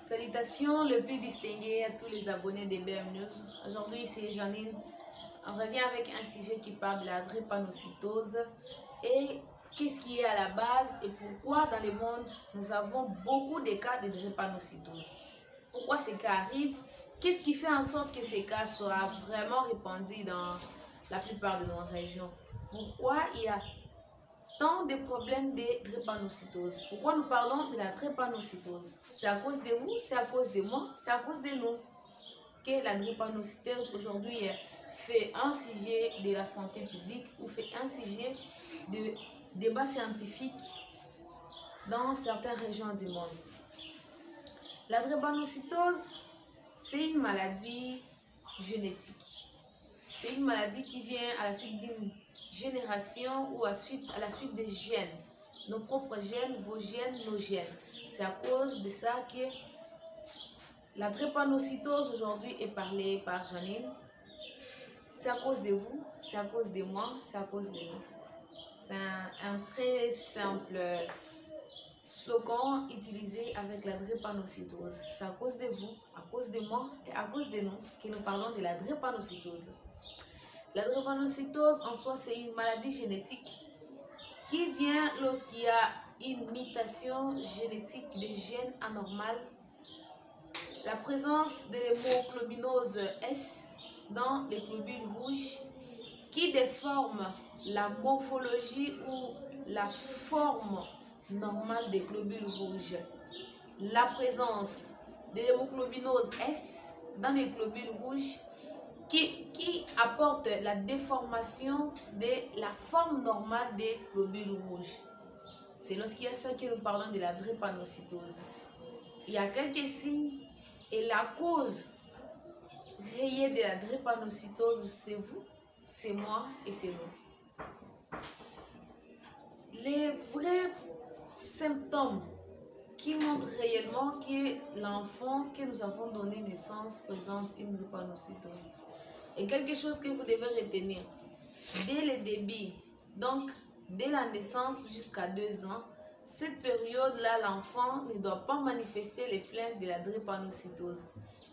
Salutations le plus distingué à tous les abonnés des BM News. Aujourd'hui, c'est Janine. On revient avec un sujet qui parle de la drépanocytose et qu'est-ce qui est à la base et pourquoi dans le monde nous avons beaucoup de cas de drépanocytose. Pourquoi ces cas arrivent? Qu'est-ce qui fait en sorte que ces cas soient vraiment répandus dans la plupart de nos régions? Pourquoi il y a tant de problèmes de drépanocytose? Pourquoi nous parlons de la drépanocytose? C'est à cause de vous, c'est à cause de moi, c'est à cause de nous que la drépanocytose aujourd'hui fait un sujet de la santé publique ou fait un sujet de débat scientifique dans certaines régions du monde. La drépanocytose, c'est une maladie génétique. C'est une maladie qui vient à la suite d'une génération ou à la suite des gènes. Nos propres gènes, vos gènes, nos gènes. C'est à cause de ça que la drépanocytose aujourd'hui est parlée par Janine. C'est à cause de vous, c'est à cause de moi, c'est à cause de nous. C'est un très simple slogan utilisé avec la drépanocytose. C'est à cause de vous, à cause de moi et à cause de nous que nous parlons de la drépanocytose. La drépanocytose en soi, c'est une maladie génétique qui vient lorsqu'il y a une mutation génétique des gènes anormales, la présence de l'hémoglobinose S dans les globules rouges qui déforme la morphologie ou la forme normale des globules rouges. La présence de l'hémoglobinose S dans les globules rouges qui apporte la déformation de la forme normale des globules rouges. C'est lorsqu'il y a ça que nous parlons de la drépanocytose. Il y a quelques signes et la cause réelle de la drépanocytose, c'est vous, c'est moi et c'est nous. Les vrais symptômes qui montrent réellement que l'enfant que nous avons donné naissance présente une drépanocytose. Et quelque chose que vous devez retenir, dès le début, donc dès la naissance jusqu'à 2 ans, cette période-là, l'enfant ne doit pas manifester les plaintes de la drépanocytose.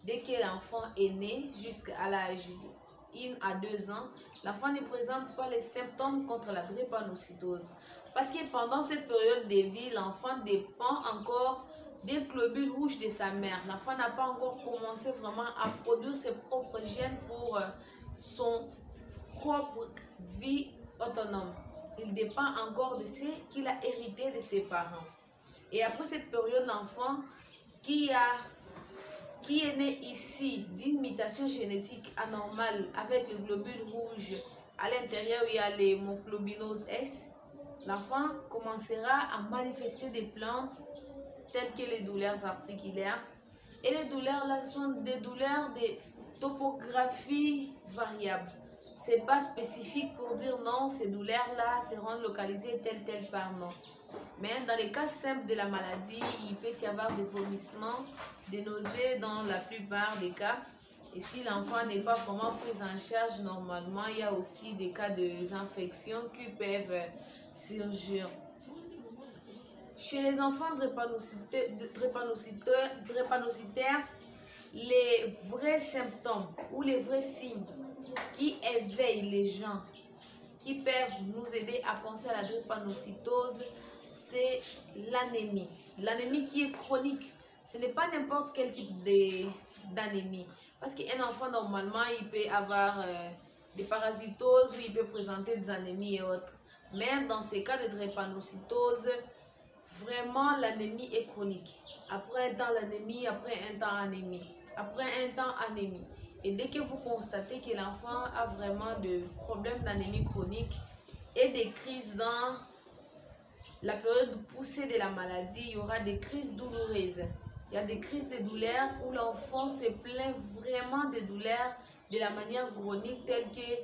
Dès que l'enfant est né, jusqu'à l'âge de 1 à 2 ans, l'enfant ne présente pas les symptômes contre la drépanocytose. Parce que pendant cette période de vie, l'enfant dépend encore des globules rouges de sa mère. L'enfant n'a pas encore commencé vraiment à produire ses propres gènes pour son propre vie autonome. Il dépend encore de ce qu'il a hérité de ses parents. Et après cette période, l'enfant qui est né ici d'une mutation génétique anormale avec le globule rouge à l'intérieur où il y a l'hémoglobinose S, l'enfant commencera à manifester des plaintes telles que les douleurs articulaires. Et les douleurs là sont des douleurs de topographie variable. C'est pas spécifique pour dire non, ces douleurs là seront localisées tel part, non. Mais dans les cas simples de la maladie, il peut y avoir des vomissements, des nausées dans la plupart des cas. Et si l'enfant n'est pas vraiment pris en charge, normalement, il y a aussi des cas de infections qui peuvent surgir. Chez les enfants drépanocytaires, les vrais symptômes ou les vrais signes qui éveillent les gens, qui peuvent nous aider à penser à la drépanocytose, c'est l'anémie. L'anémie qui est chronique. Ce n'est pas n'importe quel type d'anémie. Parce qu'un enfant, normalement, il peut avoir des parasitoses ou il peut présenter des anémies et autres. Mais dans ces cas de drépanocytose, vraiment, l'anémie est chronique. Après un temps, l'anémie, après un temps, anémie. Après un temps, anémie. Et dès que vous constatez que l'enfant a vraiment des problèmes d'anémie chronique et des crises dans la période poussée de la maladie, il y aura des crises douloureuses. Il y a des crises de douleur où l'enfant se plaint vraiment de douleurs de la manière chronique, telle que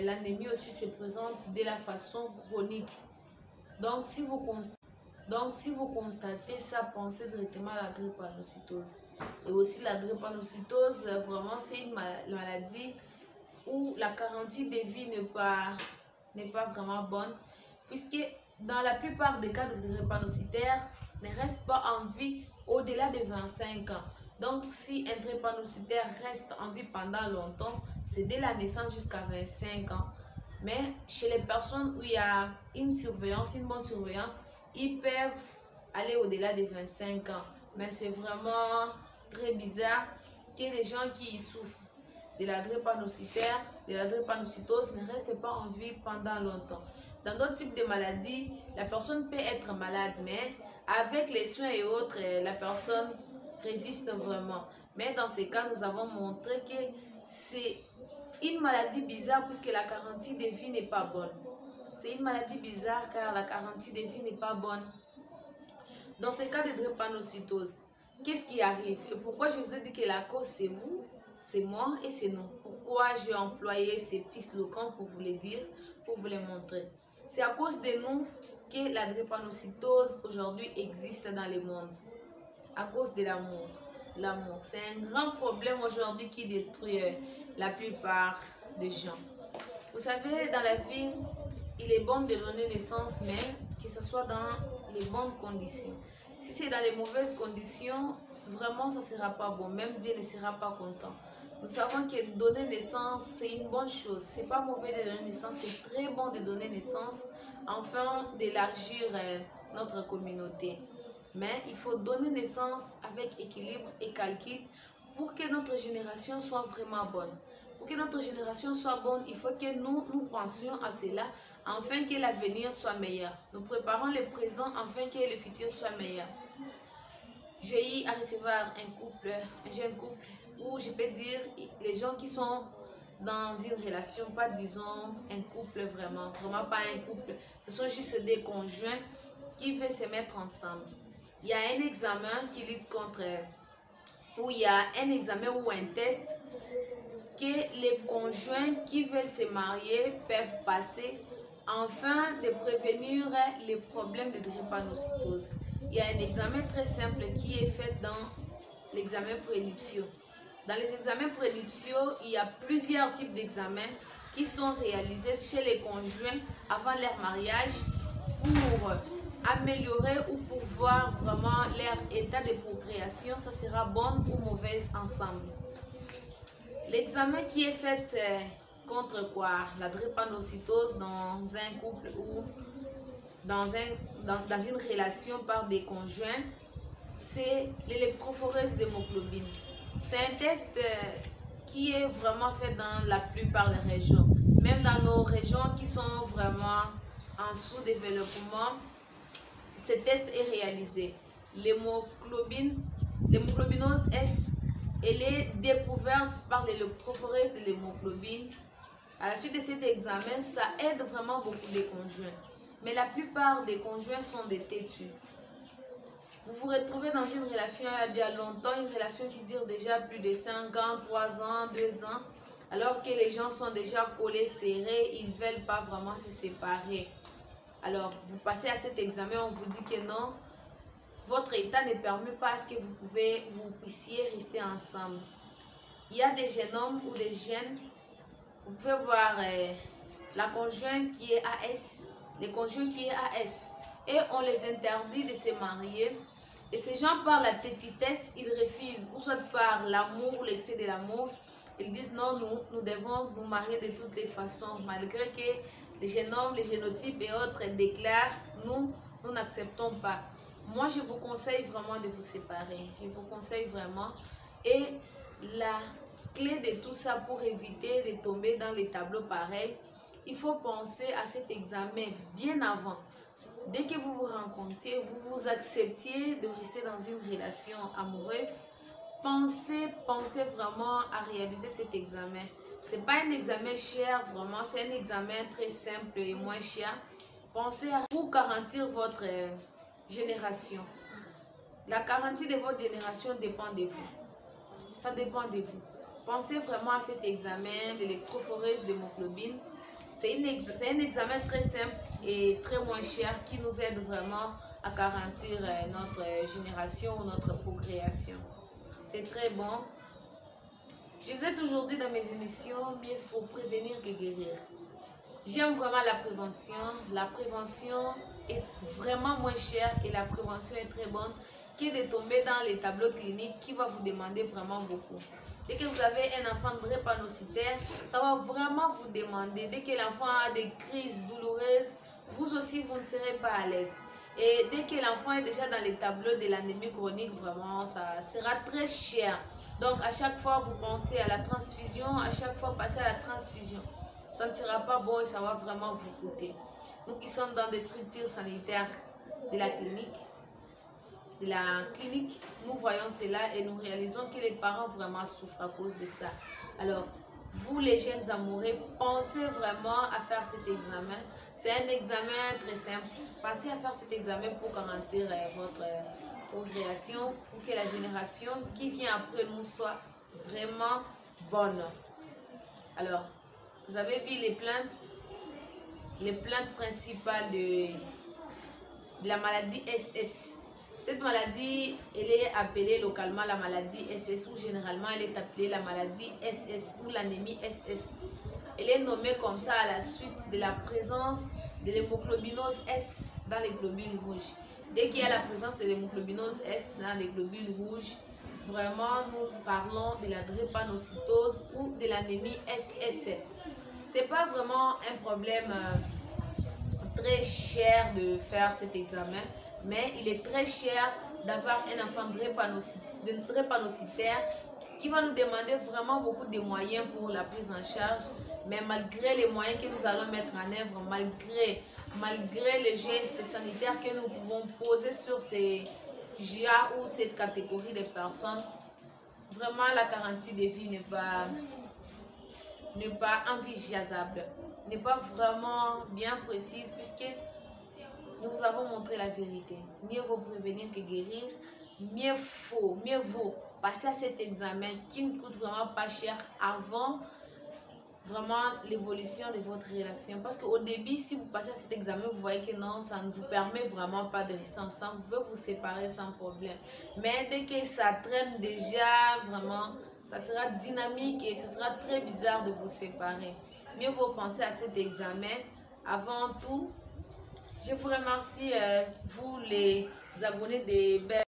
l'anémie aussi se présente de la façon chronique. Donc, si vous constatez ça, pensez directement à la drépanocytose. Et aussi la drépanocytose, vraiment, c'est une maladie où la garantie de vie n'est pas vraiment bonne, puisque dans la plupart des cas de drépanocytaires ne reste pas en vie au-delà de 25 ans. Donc, si un drépanocytaire reste en vie pendant longtemps, c'est dès la naissance jusqu'à 25 ans. Mais chez les personnes où il y a une bonne surveillance, ils peuvent aller au-delà de 25 ans. Mais c'est vraiment très bizarre que les gens qui souffrent de la drépanocytose ne restent pas en vie pendant longtemps. Dans d'autres types de maladies, la personne peut être malade, mais avec les soins et autres, la personne résiste vraiment. Mais dans ces cas, nous avons montré que c'est une maladie bizarre puisque la garantie de vie n'est pas bonne. C'est une maladie bizarre car la garantie de vie n'est pas bonne. Dans ces cas de drépanocytose, qu'est-ce qui arrive? Et pourquoi je vous ai dit que la cause c'est vous, c'est moi et c'est nous? Pourquoi j'ai employé ces petits slogans pour vous les dire, pour vous les montrer? C'est à cause de nous que la drépanocytose aujourd'hui existe dans le monde. À cause de l'amour. L'amour, c'est un grand problème aujourd'hui qui détruit la plupart des gens. Vous savez, dans la vie, il est bon de donner naissance, mais que ce soit dans les bonnes conditions. Si c'est dans les mauvaises conditions, vraiment, ça ne sera pas bon. Même Dieu ne sera pas content. Nous savons que donner naissance, c'est une bonne chose. Ce n'est pas mauvais de donner naissance, c'est très bon de donner naissance afin d'élargir notre communauté. Mais il faut donner naissance avec équilibre et calcul pour que notre génération soit vraiment bonne. Pour que notre génération soit bonne, il faut que nous pensions à cela afin que l'avenir soit meilleur. Nous préparons le présent afin que le futur soit meilleur. J'ai eu à recevoir un jeune couple, où je peux dire les gens qui sont dans une relation, pas disons un couple vraiment pas un couple. Ce sont juste des conjoints qui veulent se mettre ensemble. Il y a un examen qui lutte contre, où il y a un examen ou un test que les conjoints qui veulent se marier peuvent passer afin de prévenir les problèmes de drépanocytose. Il y a un examen très simple qui est fait dans l'examen prénuptiaux. Dans les examens prénuptiaux, il y a plusieurs types d'examens qui sont réalisés chez les conjoints avant leur mariage pour améliorer ou pour voir vraiment leur état de procréation, ça sera bonne ou mauvaise ensemble. L'examen qui est fait contre quoi? La drépanocytose dans un couple ou dans une relation par des conjoints, c'est l'électrophorèse d'hémoglobine. C'est un test qui est vraiment fait dans la plupart des régions. Même dans nos régions qui sont vraiment en sous-développement, ce test est réalisé. L'hémoglobinose S, elle est découverte par l'électrophorèse de l'hémoglobine. À la suite de cet examen, ça aide vraiment beaucoup les conjoints. Mais la plupart des conjoints sont des têtus. Vous vous retrouvez dans une relation il y a déjà longtemps, une relation qui dure déjà plus de 5 ans, 3 ans, 2 ans, alors que les gens sont déjà collés, serrés, ils ne veulent pas vraiment se séparer. Alors, vous passez à cet examen, on vous dit que non, votre état ne permet pas à ce que vous puissiez rester ensemble. il y a des jeunes hommes ou des jeunes, vous pouvez voir la conjointe qui est AS, les conjoints qui est AS, et on les interdit de se marier. Et ces gens, par la petitesse, ils refusent, ou soit par l'amour ou l'excès de l'amour, ils disent non, nous devons nous marier de toutes les façons, malgré que les jeunes hommes, les génotypes et autres déclarent, nous n'acceptons pas. Moi, je vous conseille vraiment de vous séparer. Je vous conseille vraiment. Et la clé de tout ça pour éviter de tomber dans les tableaux pareils, il faut penser à cet examen bien avant. Dès que vous vous rencontriez, vous vous acceptiez de rester dans une relation amoureuse, pensez vraiment à réaliser cet examen. Ce n'est pas un examen cher, vraiment, c'est un examen très simple et moins cher. Pensez à vous garantir votre génération. La garantie de votre génération dépend de vous. Ça dépend de vous. Pensez vraiment à cet examen de l'électrophorèse d'hémoglobine. C'est un examen très simple et très moins cher qui nous aide vraiment à garantir notre génération ou notre procréation. C'est très bon. Je vous ai toujours dit dans mes émissions, mieux faut prévenir que guérir. J'aime vraiment la prévention. La prévention est vraiment moins chère et la prévention est très bonne que de tomber dans les tableaux cliniques qui va vous demander vraiment beaucoup. Dès que vous avez un enfant drépanocytaire, ça va vraiment vous demander. Dès que l'enfant a des crises douloureuses, vous aussi vous ne serez pas à l'aise. Et dès que l'enfant est déjà dans les tableaux de l'anémie chronique, vraiment ça sera très cher. Donc à chaque fois vous pensez à la transfusion, à chaque fois passer à la transfusion. Ça ne sera pas bon et ça va vraiment vous coûter. Nous qui sommes dans des structures sanitaires de la clinique, nous voyons cela et nous réalisons que les parents vraiment souffrent à cause de ça. Alors, vous les jeunes amoureux, pensez vraiment à faire cet examen. C'est un examen très simple. Pensez à faire cet examen pour garantir votre progression, pour que la génération qui vient après nous soit vraiment bonne. Alors, vous avez vu les plaintes principales de la maladie SS. Cette maladie, elle est appelée localement la maladie SS ou généralement elle est appelée la maladie SS ou l'anémie SS. Elle est nommée comme ça à la suite de la présence de l'hémoglobinose S dans les globules rouges. Dès qu'il y a la présence de l'hémoglobinose S dans les globules rouges, vraiment nous parlons de la drépanocytose ou de l'anémie SS. C'est pas vraiment un problème très cher de faire cet examen, mais il est très cher d'avoir un enfant drépanocytaire qui va nous demander vraiment beaucoup de moyens pour la prise en charge. Mais malgré les moyens que nous allons mettre en œuvre, malgré les gestes sanitaires que nous pouvons poser sur ces GA ou cette catégorie de personnes, vraiment la garantie de vie n'est pas envisageable, n'est pas vraiment bien précise, puisque nous vous avons montré la vérité. Mieux vaut prévenir que guérir. Mieux vaut passer à cet examen qui ne coûte vraiment pas cher avant vraiment l'évolution de votre relation. Parce qu'au début, si vous passez à cet examen, vous voyez que non, ça ne vous permet vraiment pas de rester ensemble. Vous pouvez vous séparer sans problème. Mais dès que ça traîne déjà, vraiment, ça sera dynamique et ça sera très bizarre de vous séparer. Mieux vaut penser à cet examen. Avant tout, je vous remercie, vous les abonnés des Belles.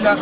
là.